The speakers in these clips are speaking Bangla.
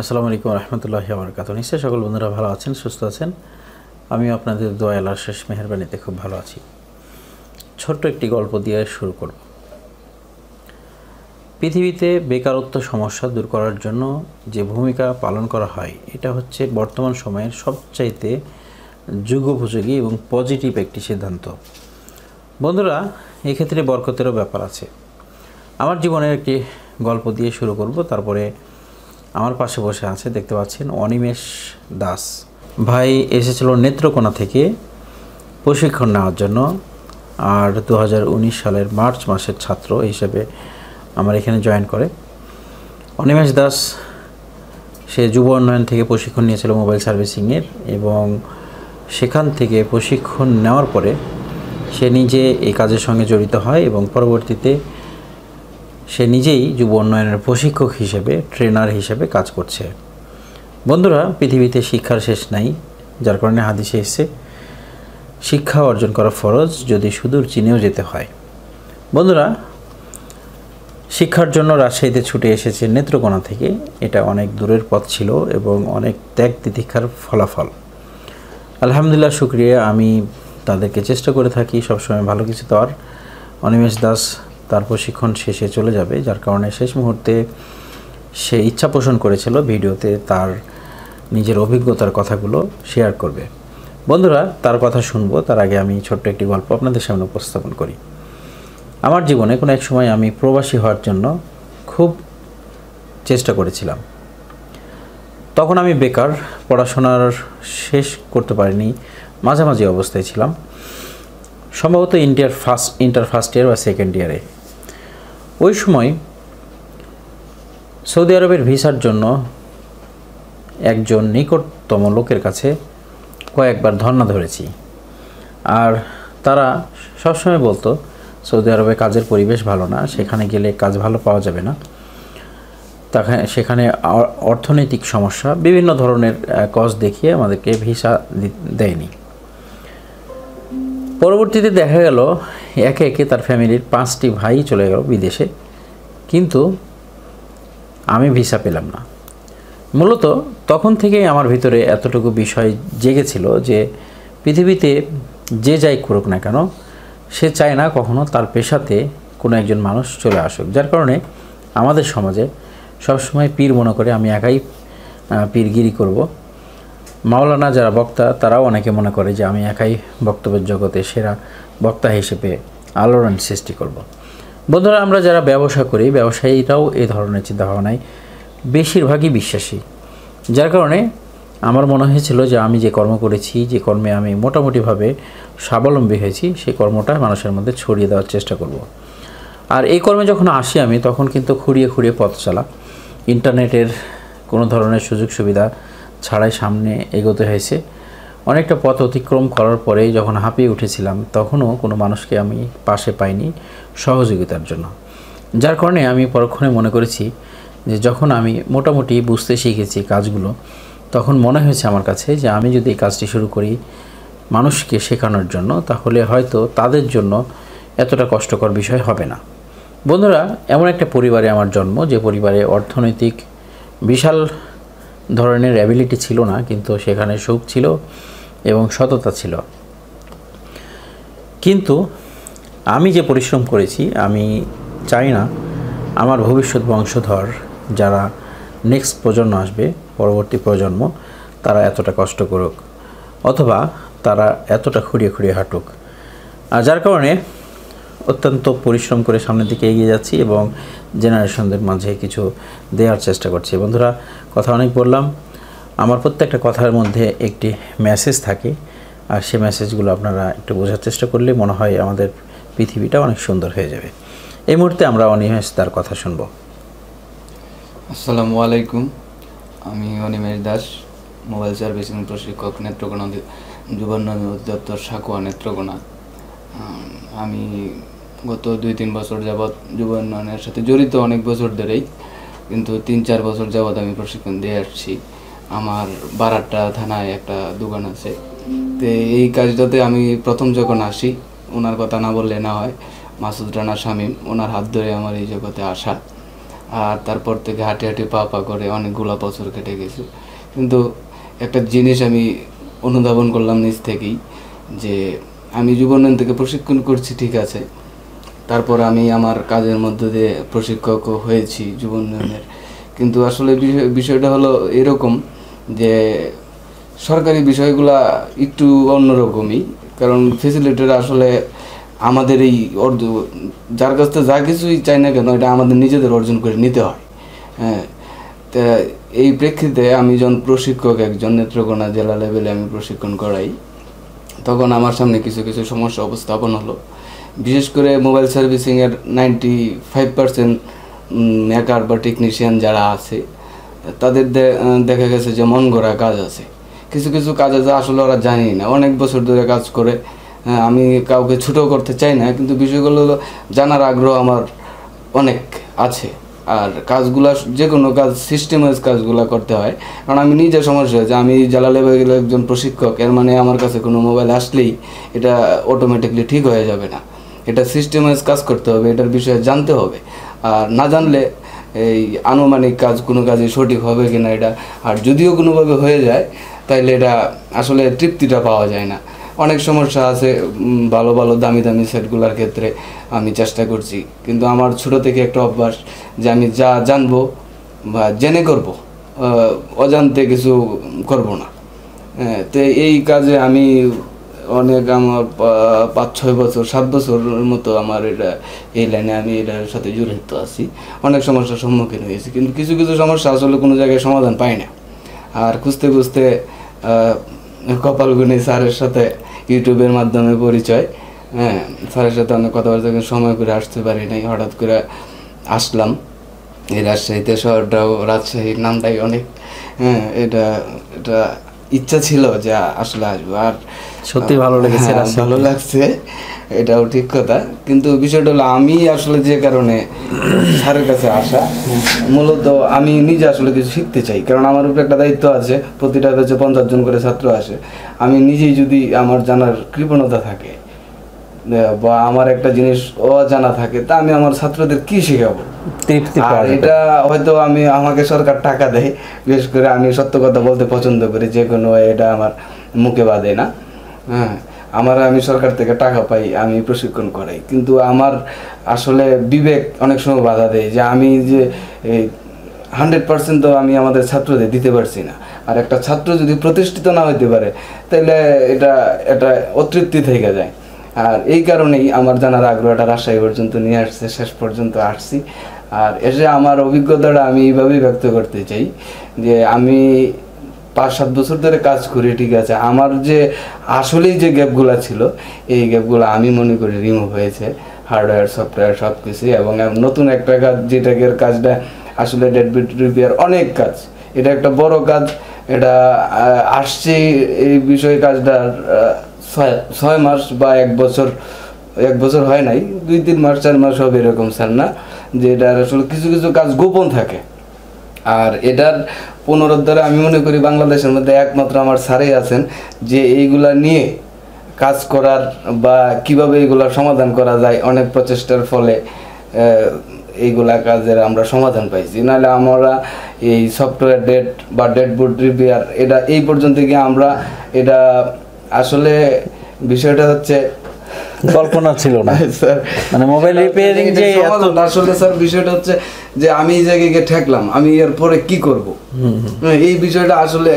আসসালামু আলাইকুম রহমতুল্লাহি ওয়া বারাকাতুহু। নিশ্চয়ই সকল বন্ধুরা ভালো আছেন, সুস্থ আছেন। আমিও আপনাদের দোয়া আল্লাহর শেষ মেহেরবানিতে খুব ভালো আছি। ছোট্ট একটি গল্প দিয়ে শুরু করব। পৃথিবীতে বেকারত্ব সমস্যা দূর করার জন্য যে ভূমিকা পালন করা হয়, এটা হচ্ছে বর্তমান সময়ের সবচাইতে যুগোপযোগী এবং পজিটিভ একটি সিদ্ধান্ত। বন্ধুরা, এক্ষেত্রে বরকতেরও ব্যাপার আছে। আমার জীবনের একটি গল্প দিয়ে শুরু করব। তারপরে আমার পাশে বসে আছে, দেখতে পাচ্ছেন, অনিমেষ দাস ভাই এসেছিল নেত্রকোনা থেকে প্রশিক্ষণ নেওয়ার জন্য। আর 2019 সালের মার্চ মাসের ছাত্র হিসেবে আমার এখানে জয়েন করে। অনিমেষ দাস সে যুব উন্নয়ন থেকে প্রশিক্ষণ নিয়েছিল মোবাইল সার্ভিসিংয়ের, এবং সেখান থেকে প্রশিক্ষণ নেওয়ার পরে সে নিজে এই কাজের সঙ্গে জড়িত হয় এবং পরবর্তীতে সে নিজেই যুব উন্নয়নের প্রশিক্ষক হিসেবে, ট্রেনার হিসেবে কাজ করছে। বন্ধুরা, পৃথিবীতে শিক্ষার শেষ নাই, যার কারণে হাদিসে এসেছে শিক্ষা অর্জন করা ফরজ, যদি সুদূর চীনেও যেতে হয়। বন্ধুরা, শিক্ষার জন্য রাজশাহীতে ছুটে এসেছে নেত্রকোনা থেকে। এটা অনেক দূরের পথ ছিল এবং অনেক ত্যাগ তিতিক্ষার ফলাফল। আলহামদুলিল্লাহ, শুকরিয়া। আমি তাদেরকে চেষ্টা করে থাকি সবসময় ভালো কিছু দেওয়ার। অনিমেষ দাস তার প্রশিক্ষণ শেষে চলে যাবে, যার কারণে শেষ মুহূর্তে সে ইচ্ছা পোষণ করেছিল ভিডিওতে তার নিজের অভিজ্ঞতার কথাগুলো শেয়ার করবে। বন্ধুরা, তার কথা শুনবো, তার আগে আমি ছোট্ট একটি গল্প আপনাদের সামনে উপস্থাপন করি। আমার জীবনে কোনো এক সময় আমি প্রবাসী হওয়ার জন্য খুব চেষ্টা করেছিলাম। তখন আমি বেকার, পড়াশোনার শেষ করতে পারিনি, মাঝামাঝি অবস্থায় ছিলাম, সম্ভবত ইন্টার ফার্স্ট ইয়ার বা সেকেন্ড ইয়ারে। ওই সময় সৌদি আরবের ভিসার জন্য একজন নিকটতম লোকের কাছে কয়েকবার ধর্ণা ধরেছি। আর তারা সবসময় বলতো সৌদি আরবে কাজের পরিবেশ ভালো না, সেখানে গেলে কাজ ভালো পাওয়া যাবে না, সেখানে অর্থনৈতিক সমস্যা, বিভিন্ন ধরনের কজ দেখিয়ে আমাদেরকে ভিসা দেয়নি। পরবর্তীতে দেখা গেল একে একে তার ফ্যামিলির 5টি ভাই চলে গেল বিদেশে, কিন্তু আমি ভিসা পেলাম না। মূলত তখন থেকেই আমার ভিতরে এতটুকু বিষয় জেগেছিল যে পৃথিবীতে যে যাই করুক না কেন, সে চায় না কখনো তার পেশাতে কোনো একজন মানুষ চলে আসুক। যার কারণে আমাদের সমাজে সবসময় পীর মনে করে আমি একাই পীরগিরি করব। মাওলানা যারা বক্তা, তারাও অনেকে মনে করে যে আমি একাই বক্তব্যের জগতে সেরা বক্তা হিসেবে আলোড়ন সৃষ্টি করব। বন্ধুরা, আমরা যারা ব্যবসা করি, ব্যবসায়ীরাও এই ধরনের চিন্তাভাবনায় বেশিরভাগই বিশ্বাসী। যার কারণে আমার মনে হয়েছিল যে আমি যে কর্ম করেছি, যে কর্মে আমি মোটামুটিভাবে স্বাবলম্বী হয়েছি, সেই কর্মটা মানুষের মধ্যে ছড়িয়ে দেওয়ার চেষ্টা করব। আর এই কর্মে যখন আসি আমি, তখন কিন্তু খুঁড়িয়ে খুঁড়িয়ে পথ চলা, ইন্টারনেটের কোনো ধরনের সুযোগ সুবিধা ছাড়াই সামনে এগোতে হয়েছে। অনেকটা পথ অতিক্রম করার পরে যখন হাঁপিয়ে উঠেছিলাম, তখনও কোনো মানুষকে আমি পাশে পাইনি সহযোগিতার জন্য। যার কারণে আমি পরক্ষণে মনে করেছি যে যখন আমি মোটামুটি বুঝতে শিখেছি কাজগুলো, তখন মনে হয়েছে আমার কাছে যে আমি যদি এই কাজটি শুরু করি মানুষকে শেখানোর জন্য, তাহলে হয়তো তাদের জন্য এতটা কষ্টকর বিষয় হবে না। বন্ধুরা, এমন একটা পরিবারে আমার জন্ম, যে পরিবারে অর্থনৈতিক বিশাল ধরনের অ্যাবিলিটি ছিল না, কিন্তু সেখানে সুখ ছিল এবং সততা ছিল। কিন্তু আমি যে পরিশ্রম করেছি, আমি চাই না আমার ভবিষ্যৎ বংশধর, যারা নেক্সট প্রজন্ম আসবে, পরবর্তী প্রজন্ম, তারা এতটা কষ্ট করুক অথবা তারা এতটা খুঁড়িয়ে খুঁড়িয়ে হাঁটুক। আর যার কারণে অত্যন্ত পরিশ্রম করে সামনের দিকে এগিয়ে যাচ্ছি এবং জেনারেশনদের মাঝে কিছু দেওয়ার চেষ্টা করছি। বন্ধুরা, কথা অনেক বললাম। আমার প্রত্যেকটা কথার মধ্যে একটি মেসেজ থাকে, আর সেই মেসেজগুলো আপনারা একটু বোঝার চেষ্টা করলে মনে হয় আমাদের পৃথিবীটা অনেক সুন্দর হয়ে যাবে। এই মুহূর্তে আমরা অনিমেষ তার কথা শুনব। আসসালামু আলাইকুম। আমি অনিমেষ দাস, মোবাইল সার্ভিসিং প্রশিক্ষক, নেত্রকোনা যুব উন্নয়ন অধিদপ্তর সাকুয়া, নেত্রকোনা। আমি গত 2-3 বছর যাবৎ যুব উন্নয়নের সাথে জড়িত, অনেক বছর ধরেই, কিন্তু 3-4 বছর যাবৎ আমি প্রশিক্ষণ দিয়ে আসছি। আমার বারাট্টা থানায় একটা দোকান আছে। তো এই কাজটাতে আমি প্রথম যখন আসি, ওনার কথা না বললে না হয়, মাসুদ রানা শামীম, ওনার হাত ধরে আমার এই জগতে আসা। আর তারপর থেকে হাঁটি হাঁটি পা পা করে অনেকগুলো বছর কেটে গেছে। কিন্তু একটা জিনিস আমি অনুধাবন করলাম নিজ থেকেই, যে আমি যুব উন্নয়ন থেকে প্রশিক্ষণ করছি ঠিক আছে, তারপর আমি আমার কাজের মধ্যে দিয়ে প্রশিক্ষকও হয়েছি যুব উন্নয়নের, কিন্তু আসলে বিষয়টা হলো এরকম যে সরকারি বিষয়গুলা একটু অন্যরকমই। কারণ ফেসিলিটিটা আসলে আমাদের এই যার কাছ থেকে যা কিছুই চাই না কেন এটা আমাদের নিজেদের অর্জন করে নিতে হয়। হ্যাঁ, তা এই প্রেক্ষিতে আমি যখন প্রশিক্ষক একজন নেত্রকোনা জেলা লেভেলে আমি প্রশিক্ষণ করাই, তখন আমার সামনে কিছু কিছু সমস্যা উপস্থাপন হলো। বিশেষ করে মোবাইল সার্ভিসিংয়ের 95% মেকার বা টেকনিশিয়ান যারা আছে তাদের দেখা গেছে যে মন গড়া কাজ আছে, কিছু কিছু কাজ আছে আসলে ওরা জানি না, অনেক বছর ধরে কাজ করে। আমি কাউকে ছোটো করতে চাই না, কিন্তু বিষয়গুলো হলো জানার আগ্রহ আমার অনেক আছে। আর কাজগুলা যে কোনো কাজ সিস্টেমাইজ কাজগুলো করতে হয়। কারণ আমি নিজে সমস্যা হয়েছে, আমি জেলা লেভেলে একজন প্রশিক্ষক, এর মানে আমার কাছে কোনো মোবাইল আসলেই এটা অটোমেটিকলি ঠিক হয়ে যাবে না, এটা সিস্টেমাইজ কাজ করতে হবে, এটার বিষয়ে জানতে হবে। আর না জানলে এই আনুমানিক কাজ কোনো কাজে সঠিক হবে কিনা এটা, আর যদিও কোনোভাবে হয়ে যায় তাইলে এটা আসলে তৃপ্তিটা পাওয়া যায় না। অনেক সমস্যা আছে ভালো ভালো দামি দামি সেটগুলোর ক্ষেত্রে আমি চেষ্টা করছি, কিন্তু আমার ছোটো থেকে একটা অভ্যাস যে আমি যা জানবো বা জেনে করব, অজান্তে কিছু করব না। হ্যাঁ, তো এই কাজে আমি অনেক আমার 5-6 বছর 7 বছরের মতো আমার এটা এই লাইনে আমি এটার সাথে জড়িত আছি, অনেক সমস্যার সম্মুখীন হয়েছি, কিন্তু কিছু কিছু সমস্যা আসলে কোনো জায়গায় সমাধান পাই না। আর খুঁজতে খুঁজতে কপালগুনি স্যারের সাথে ইউটিউবের মাধ্যমে পরিচয়। হ্যাঁ, স্যারের সাথে অনেক কথাবার্তা সময় করে আসতে পারি নাই, হঠাৎ করে আসলাম এই রাজশাহীতে। শহরটাও রাজশাহীর নামটাই অনেক, হ্যাঁ, এটা এটা ইচ্ছা ছিল যে আসলে আসবো, আর সত্যি ভালো লেগেছে, ভালো লাগছে, এটাও ঠিক কথা। কিন্তু বিষয়টা হলো আমি আসলে যে কারণে স্যারের কাছে আসা, মূলত আমি নিজে আসলে কিছু শিখতে চাই। কারণ আমার উপরে একটা দায়িত্ব আছে, প্রতিটা ব্যাচে 50 জন করে ছাত্র আসে। আমি নিজেই যদি আমার জানার কৃপণতা থাকে বা আমার একটা জিনিস অজানা থাকে, তা আমি আমার ছাত্রদের কি শেখাবো? আর এটা হয়তো আমাকে সরকার টাকা দেয়, বিশেষ করে আমি সত্য কথা বলতে পছন্দ করি, যে কোনো এটা আমার মুখে বাঁধে না। হ্যাঁ, আমি সরকার থেকে টাকা পাই, আমি প্রশিক্ষণ করাই, কিন্তু আমার আসলে বিবেক অনেক সময় বাধা দেয় যে আমি যে 100% তো আমি আমাদের ছাত্রদের দিতে পারছি না। আর একটা ছাত্র যদি প্রতিষ্ঠিত না হইতে পারে তাহলে এটা অতৃপ্তি থেকে যায়। আর এই কারণেই আমার জানার আগ্রহটা রাজশাহী পর্যন্ত নিয়ে আসছে, শেষ পর্যন্ত আসছি। আর এসে আমার অভিজ্ঞতাটা আমি এইভাবেই ব্যক্ত করতে চাই যে আমি 5-7 বছর ধরে কাজ করি, ঠিক আছে, আমার যে আসলেই যে গ্যাপগুলো ছিল এই গ্যাপগুলো আমি মনে করি রিমুভ হয়েছে, হার্ডওয়্যার সফটওয়্যার সব কিছুই। এবং নতুন একটা কাজ, যেটাকের কাজটা আসলে ডেডবিট রিপেয়ার, অনেক কাজ, এটা একটা বড় কাজ। এটা আসছে এই বিষয়ে কাজটা 6 মাস বা 1 বছর হয় নাই, 2-3 মাস 4 মাস হবে এরকম স্যার না, যে এটার আসলে কিছু কিছু কাজ গোপন থাকে। আর এটার পুনরুদ্ধারে আমি মনে করি বাংলাদেশের মধ্যে একমাত্র আমার স্যারেই আছেন যে এইগুলা নিয়ে কাজ করার বা কিভাবে এইগুলার সমাধান করা যায়, অনেক প্রচেষ্টার ফলে এইগুলা কাজের আমরা সমাধান পাইছি। নাহলে আমরা এই সফটওয়্যার ডেডবোর্ড রিপেয়ার এটা এই পর্যন্ত গিয়ে আমরা এটা আসলে বিষয়টা হচ্ছে কল্পনা ছিল না স্যার, মানে মোবাইল রিপেয়ারিং যে আসলে স্যার বিষয়টা হচ্ছে যে আমি এই জায়গায় গিয়ে ঠেকলাম, আমি এর পরে কি করব, এই বিষয়টা আসলে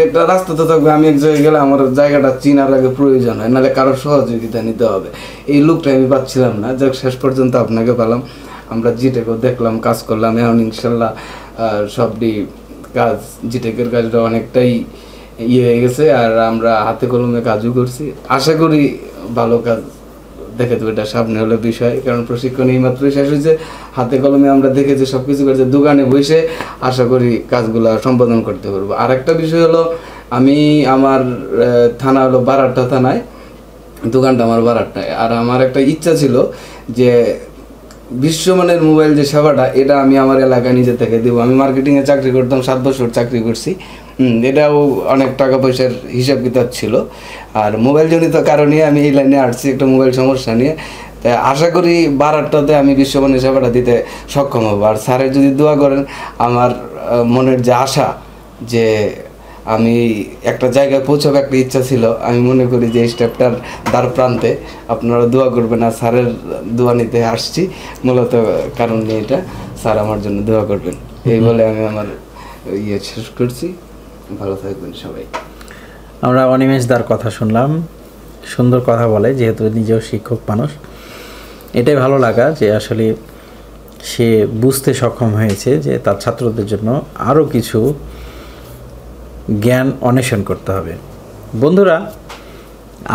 একটা রাস্তা তো থাকবে, আমি এক জায়গায় গেলে আমার জায়গাটা চিনার আগে প্রয়োজন হয়, নাহলে কারোর সহযোগিতা নিতে হবে, এই লোকটা আমি পাচ্ছিলাম না। যাক, শেষ পর্যন্ত আপনাকে পেলাম, আমরা জিটেকও দেখলাম, কাজ করলাম, এখন ইনশাল্লাহ সবটি কাজ জিটেকের কাজটা অনেকটাই হয়ে গেছে, আর আমরা হাতে কলমে কাজও করছি, আশা করি ভালো কাজ দেখে তো এটা সামনে হলো বিষয়। কারণ প্রশিক্ষণ এইমাত্র শেষ হয়েছে, হাতে কলমে আমরা দেখেছি সব কিছু করছে, দোকানে বসে আশা করি কাজগুলো সম্পাদন করতে পারবো। আর একটা বিষয় হলো আমি আমার থানা হলো বারাট্টা থানায়, দোকানটা আমার বারাট্টায়। আর আমার একটা ইচ্ছা ছিল যে বিশ্বমানের মোবাইল যে সেবাটা এটা আমি আমার এলাকায় নিজে থেকে দেবো। আমি মার্কেটিংয়ে চাকরি করতাম, 7 বছর চাকরি করছি, এটাও অনেক টাকা পয়সার হিসাব কিতাব ছিল। আর মোবাইল জনিত কারণে আমি এই লাইনে আসছি, একটা মোবাইল সমস্যা নিয়ে। তাই আশা করি 12টাতে আমি বিশ্বমানের সেবাটা দিতে সক্ষম হব। আর স্যারের যদি দোয়া করেন, আমার মনের যে আশা যে আমি একটা জায়গায় পৌঁছাবো, একটা ইচ্ছা ছিল, আমি মনে করি যে এই স্টেপটার দ্বার প্রান্তে আপনারা দোয়া করবেন। আর স্যারের দোয়া নিতে আসছি মূলত কারণ নিয়ে, এটা স্যার আমার জন্য দোয়া করবেন, এই বলে আমি আমার শেষ করছি। ভালো থাকবেন সবাই। আমরা অনিমেষ দার কথা শুনলাম, সুন্দর কথা বলে, যেহেতু নিজেও শিক্ষক মানুষ। এটাই ভালো লাগা যে আসলে সে বুঝতে সক্ষম হয়েছে যে তার ছাত্রদের জন্য আরও কিছু জ্ঞান অন্বেষণ করতে হবে। বন্ধুরা,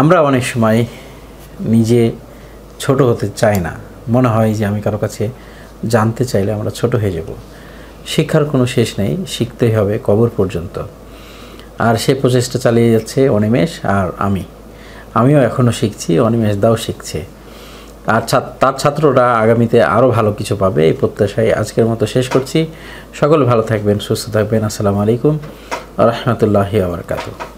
আমরা অনেক সময় নিজে ছোট হতে চাই না, মনে হয় যে আমি কারো কাছে জানতে চাইলে আমরা ছোট হয়ে যাব। শিক্ষার কোনো শেষ নেই, শিখতেই হবে কবর পর্যন্ত। আর সে প্রচেষ্টা চালিয়ে যাচ্ছে অনিমেষ, আর আমিও এখনও শিখছি, অনিমেষ দাও শিখছে। আর তার ছাত্ররা আগামীতে আরও ভালো কিছু পাবে, এই প্রত্যাশায় আজকের মতো শেষ করছি। সকলে ভালো থাকবেন, সুস্থ থাকবেন। আসসালামু আলাইকুম ওয়া রাহমাতুল্লাহি ওয়া বারাকাতুহু।